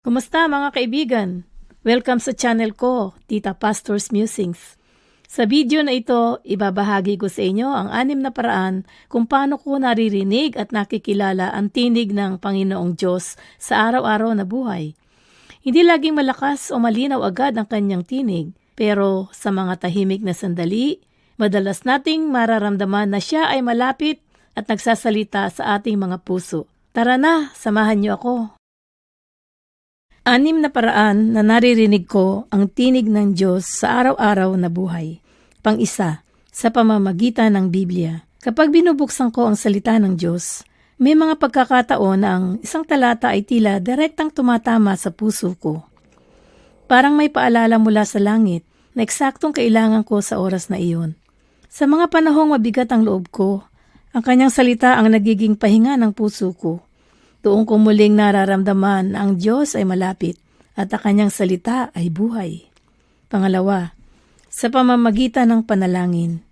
Kumusta mga kaibigan? Welcome sa channel ko, Tita Pastor's Musings. Sa video na ito, ibabahagi ko sa inyo ang 6 na paraan kung paano ko naririnig at nakikilala ang tinig ng Panginoong Diyos sa araw-araw na buhay. Hindi laging malakas o malinaw agad ang kanyang tinig, pero sa mga tahimik na sandali, madalas nating mararamdaman na siya ay malapit at nagsasalita sa ating mga puso. Tara na, samahan niyo ako. 6 na paraan na naririnig ko ang tinig ng Diyos sa araw-araw na buhay. Pang-1, sa pamamagitan ng Biblia. Kapag binubuksan ko ang salita ng Diyos, may mga pagkakataon na ang isang talata ay tila direktang tumatama sa puso ko. Parang may paalala mula sa langit na eksaktong kailangan ko sa oras na iyon. Sa mga panahong mabigat ang loob ko, ang kanyang salita ang nagiging pahinga ng puso ko. Doon ko muling nararamdaman na ang Diyos ay malapit at ang kanyang salita ay buhay. Pangalawa, sa pamamagitan ng panalangin.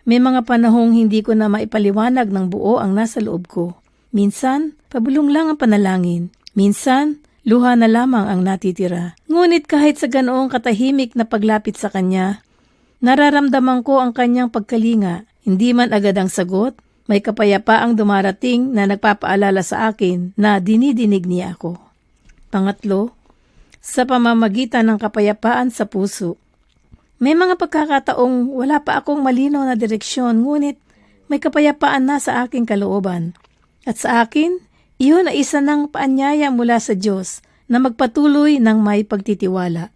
May mga panahong hindi ko na maipaliwanag ng buo ang nasa loob ko. Minsan, pabulong lang ang panalangin. Minsan, luha na lamang ang natitira. Ngunit kahit sa ganoong katahimik na paglapit sa Kanya, nararamdaman ko ang Kanyang pagkalinga. Hindi man agad ang sagot, may kapayapaang dumarating na nagpapaalala sa akin na dinidinig niya ako. Pangatlo, sa pamamagitan ng kapayapaan sa puso. May mga pagkakataong wala pa akong malinaw na direksyon, ngunit may kapayapaan na sa aking kalooban. At sa akin, iyon ay isa ng paanyaya mula sa Diyos na magpatuloy ng may pagtitiwala.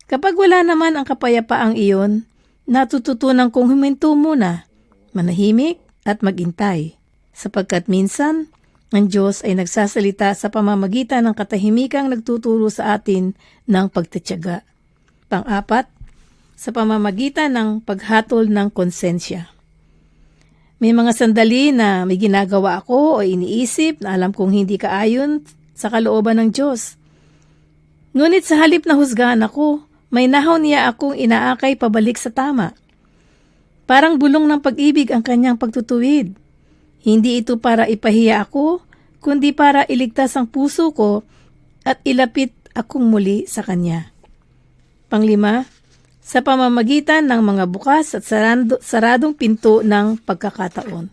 Kapag wala naman ang kapayapaang iyon, natututunan kong huminto muna, manahimik, at magintay, sapagkat minsan, ang Diyos ay nagsasalita sa pamamagitan ng katahimikang nagtuturo sa atin ng pagtatyaga. Pang-4, sa pamamagitan ng paghatol ng konsensya. May mga sandali na may ginagawa ako o iniisip na alam kong hindi kaayon sa kalooban ng Diyos. Ngunit sa halip na husgahan ako, may nahaw niya akong inaakay pabalik sa tama. Parang bulong ng pag-ibig ang kanyang pagtutuwid. Hindi ito para ipahiya ako, kundi para iligtas ang puso ko at ilapit akong muli sa kanya. Pang-5, sa pamamagitan ng mga bukas at saradong pinto ng pagkakataon.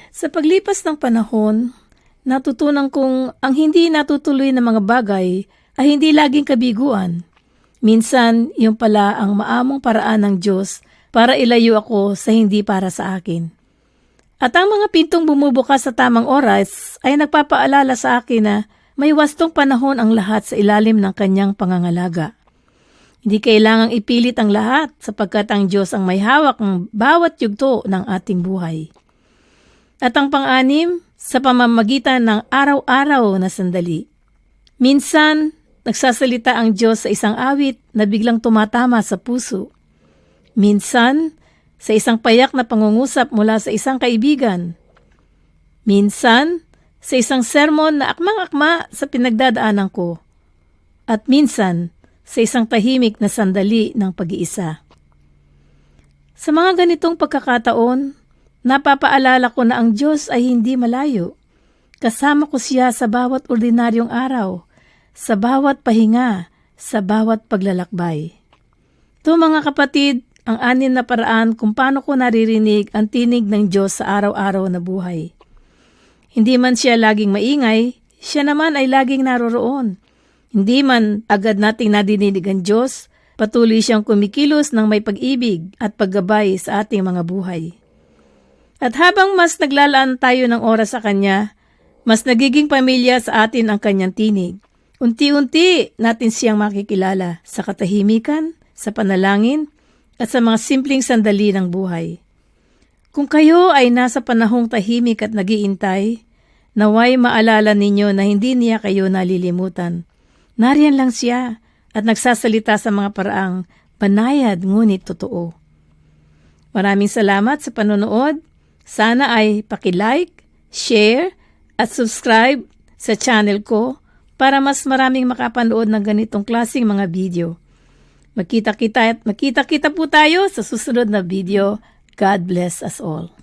Sa paglipas ng panahon, natutunan kong ang hindi natutuloy na mga bagay ay hindi laging kabiguan. Minsan, yung pala ang maamong paraan ng Diyos para ilayo ako sa hindi para sa akin. At ang mga pintong bumubukas sa tamang oras ay nagpapaalala sa akin na may wastong panahon ang lahat sa ilalim ng kanyang pangangalaga. Hindi kailangang ipilit ang lahat sapagkat ang Diyos ang may hawak ng bawat yugto ng ating buhay. At ang pang-6, sa pamamagitan ng araw-araw na sandali. Minsan, nagsasalita ang Diyos sa isang awit na biglang tumatama sa puso. Minsan, sa isang payak na pangungusap mula sa isang kaibigan. Minsan, sa isang sermon na akmang-akma sa pinagdadaanan ko. At minsan, sa isang tahimik na sandali ng pag-iisa. Sa mga ganitong pagkakataon, napapaalala ko na ang Diyos ay hindi malayo. Kasama ko siya sa bawat ordinaryong araw, sa bawat pahinga, sa bawat paglalakbay. Ito mga kapatid, ang 6 na paraan kung paano ko naririnig ang tinig ng Diyos sa araw-araw na buhay. Hindi man siya laging maingay, siya naman ay laging naroroon. Hindi man agad nating nadidinig ang Diyos, patuloy siyang kumikilos ng may pag-ibig at paggabay sa ating mga buhay. At habang mas naglalaan tayo ng oras sa Kanya, mas nagiging pamilya sa atin ang Kanyang tinig. Unti-unti natin siyang makikilala sa katahimikan, sa panalangin, at sa mga simpleng sandali ng buhay. Kung kayo ay nasa panahong tahimik at nag-iintay, naway maalala ninyo na hindi niya kayo nalilimutan. Nariyan lang siya at nagsasalita sa mga paraang banayad ngunit totoo. Maraming salamat sa panonood. Sana ay paki-like, share, at subscribe sa channel ko para mas maraming makapanood ng ganitong klaseng mga video. Magkita-kita po tayo sa susunod na video. God bless us all.